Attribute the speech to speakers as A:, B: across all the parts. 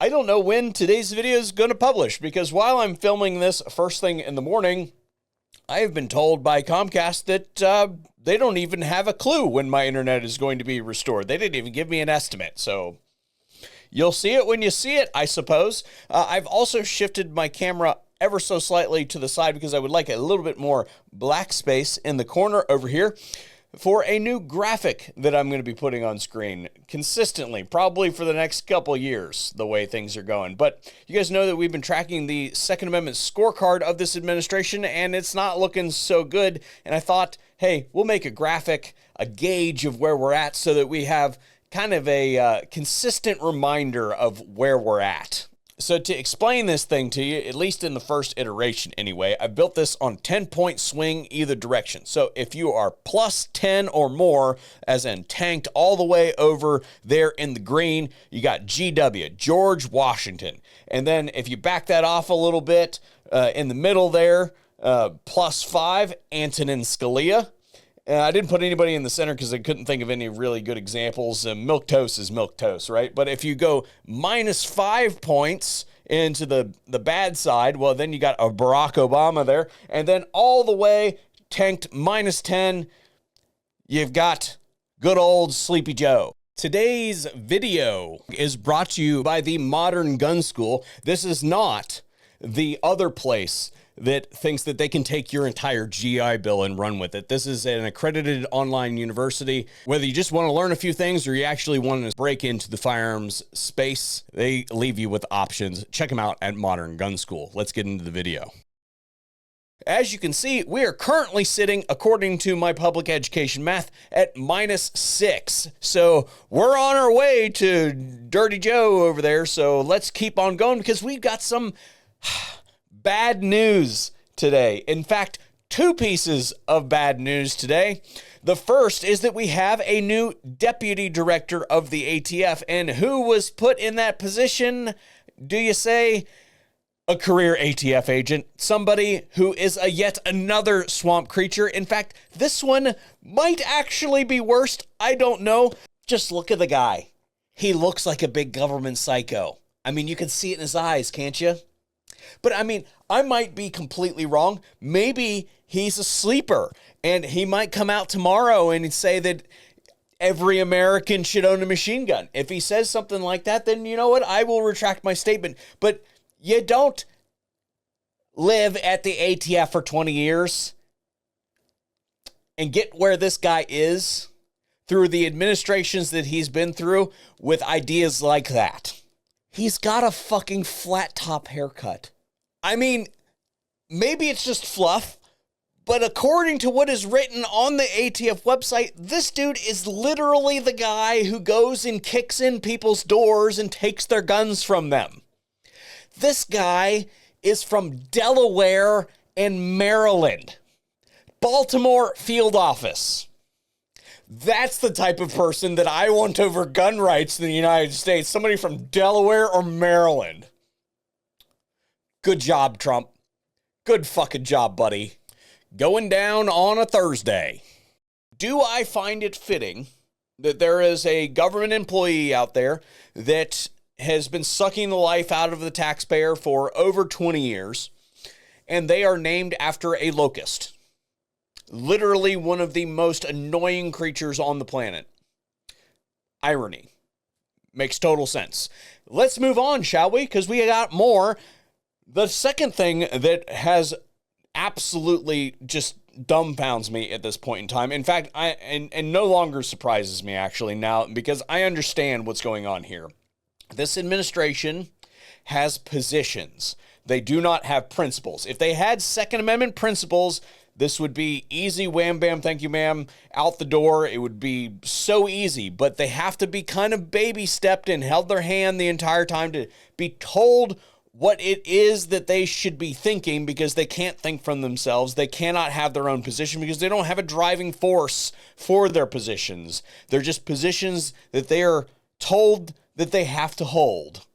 A: I don't know when today's video is going to publish, because while I'm filming this first thing in the morning, I have been told by Comcast that they don't even have a clue when my internet is going to be restored. They didn't even give me an estimate, so you'll see it when you see it, I suppose. I've also shifted my camera ever so slightly to the side because I would like a little bit more black space in the corner over here for a new graphic that I'm going to be putting on screen consistently, probably for the next couple years, the way things are going. But you guys know that we've been tracking the Second Amendment scorecard of this administration, and it's not looking so good. And I thought, hey, we'll make a graphic, a gauge of where we're at, so that we have kind of a consistent reminder of where we're at. So to explain this thing to you, at least in the first iteration anyway, I built this on 10-point swing either direction. So if you are plus 10 or more, as in tanked all the way over there in the green, you got GW, George Washington. And then if you back that off a little bit, in the middle there, plus 5, Antonin Scalia. I didn't put anybody in the center because I couldn't think of any really good examples. Milquetoast is milquetoast, right? But if you go minus 5 points into the bad side, well, then you got a Barack Obama there. And then all the way tanked minus 10, you've got good old Sleepy Joe. Today's video is brought to you by the Modern Gun School. This is not the other place that thinks that they can take your entire GI Bill and run with it. This is an accredited online university. Whether you just want to learn a few things or you actually want to break into the firearms space, they leave you with options. Check them out at Modern Gun School. Let's get into the video. As you can see, we are currently sitting, according to my public education math, at minus 6. So we're on our way to Dirty Joe over there. So let's keep on going, because we've got some bad news today. In fact, 2 pieces of bad news today. The first is that we have a new deputy director of the ATF. And who was put in that position, do you say? A career ATF agent. Somebody who is a yet another swamp creature. In fact, this one might actually be worse. I don't know. Just look at the guy. He looks like a big government psycho. I mean, you can see it in his eyes, can't you? But I mean, I might be completely wrong. Maybe he's a sleeper, and he might come out tomorrow and say that every American should own a machine gun. If he says something like that, then you know what? I will retract my statement. But you don't live at the ATF for 20 years and get where this guy is through the administrations that he's been through with ideas like that. He's got a fucking flat top haircut. I mean, maybe it's just fluff, but according to what is written on the ATF website, this dude is literally the guy who goes and kicks in people's doors and takes their guns from them. This guy is from Delaware and Maryland. Baltimore field office. That's the type of person that I want over gun rights in the United States. Somebody from Delaware or Maryland. Good job, Trump. Good fucking job, buddy. Going down on a Thursday. Do I find it fitting that there is a government employee out there that has been sucking the life out of the taxpayer for over 20 years, and they are named after a locust? Literally one of the most annoying creatures on the planet. Irony. Makes total sense. Let's move on, shall we? Because we got more. The second thing that has absolutely just dumbfounds me at this point in time, in fact, and no longer surprises me actually now, because I understand what's going on here. This administration has positions. They do not have principles. If they had Second Amendment principles, this would be easy, wham, bam, thank you, ma'am, out the door. It would be so easy, but they have to be kind of baby stepped and held their hand the entire time to be told what it is that they should be thinking, because they can't think from themselves. They cannot have their own position because they don't have a driving force for their positions. They're just positions that they are told that they have to hold.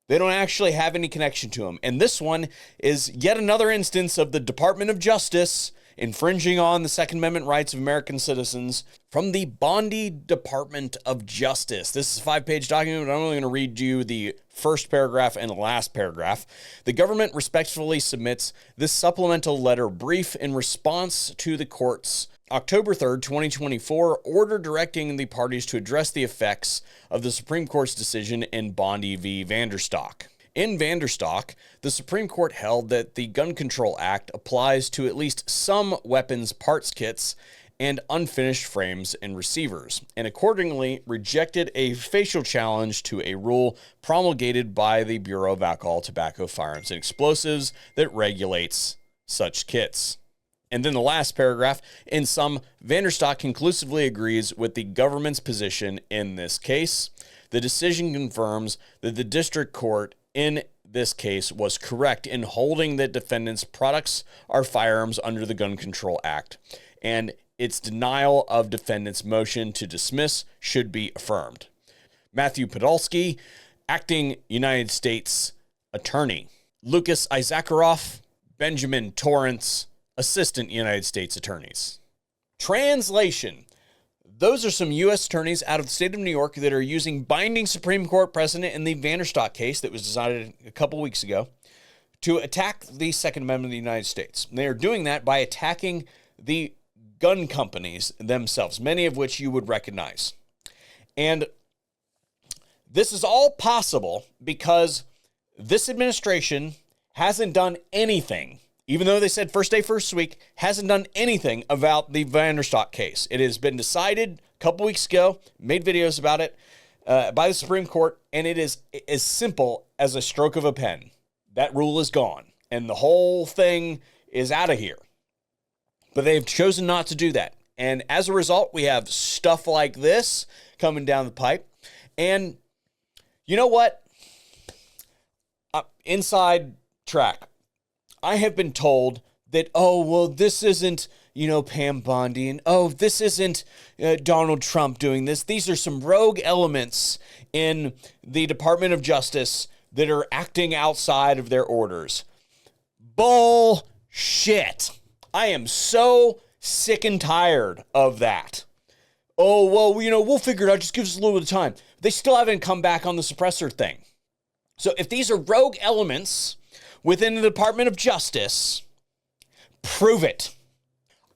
A: They don't actually have any connection to them. And this one is yet another instance of the Department of Justice infringing on the Second Amendment rights of American citizens from the Bondi Department of Justice. This is a 5-page document, but I'm only going to read you the first paragraph and the last paragraph. The government respectfully submits this supplemental letter brief in response to the court's October 3rd, 2024, order directing the parties to address the effects of the Supreme Court's decision in Bondi v. Vanderstock. In Vanderstock, the Supreme Court held that the Gun Control Act applies to at least some weapons parts kits and unfinished frames and receivers, and accordingly rejected a facial challenge to a rule promulgated by the Bureau of Alcohol, Tobacco, Firearms, and Explosives that regulates such kits. And then the last paragraph, in sum, Vanderstock conclusively agrees with the government's position in this case. The decision confirms that the district court in this case was correct in holding that defendants' products are firearms under the Gun Control Act, and its denial of defendants' motion to dismiss should be affirmed. Matthew Podolsky, acting United States Attorney. Lucas Issacharoff, Benjamin Torrance, Assistant United States Attorneys. Translation. Those are some U.S. attorneys out of the state of New York that are using binding Supreme Court precedent in the Vanderstock case that was decided a couple weeks ago to attack the Second Amendment of the United States. And they are doing that by attacking the gun companies themselves, many of which you would recognize. And this is all possible because this administration hasn't done anything. Even though they said first day, first week, hasn't done anything about the Vanderstock case. It has been decided a couple weeks ago, made videos about it by the Supreme Court, and it is as simple as a stroke of a pen. That rule is gone, and the whole thing is out of here. But they've chosen not to do that. And as a result, we have stuff like this coming down the pipe. And you know what? Inside track. I have been told that, oh, well, this isn't, Pam Bondi, and oh, this isn't Donald Trump doing this. These are some rogue elements in the Department of Justice that are acting outside of their orders. Bullshit. I am so sick and tired of that. Oh, well, we'll figure it out. Just give us a little bit of time. They still haven't come back on the suppressor thing. So if these are rogue elements within the Department of Justice, prove it.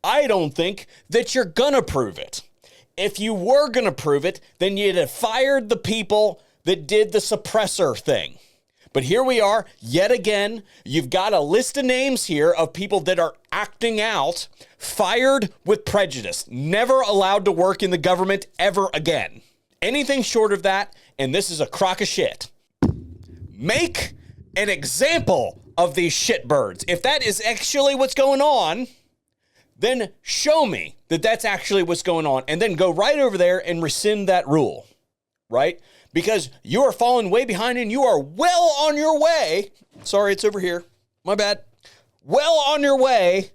A: I don't think that you're gonna prove it. If you were gonna prove it, then you'd have fired the people that did the suppressor thing. But here we are, yet again. You've got a list of names here of people that are acting out, fired with prejudice, never allowed to work in the government ever again. Anything short of that, and this is a crock of shit. Make an example of these shitbirds. If that is actually what's going on, then show me that that's actually what's going on, and then go right over there and rescind that rule, right? Because you are falling way behind and you are well on your way. Sorry, it's over here. My bad. Well on your way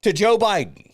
A: to Joe Biden.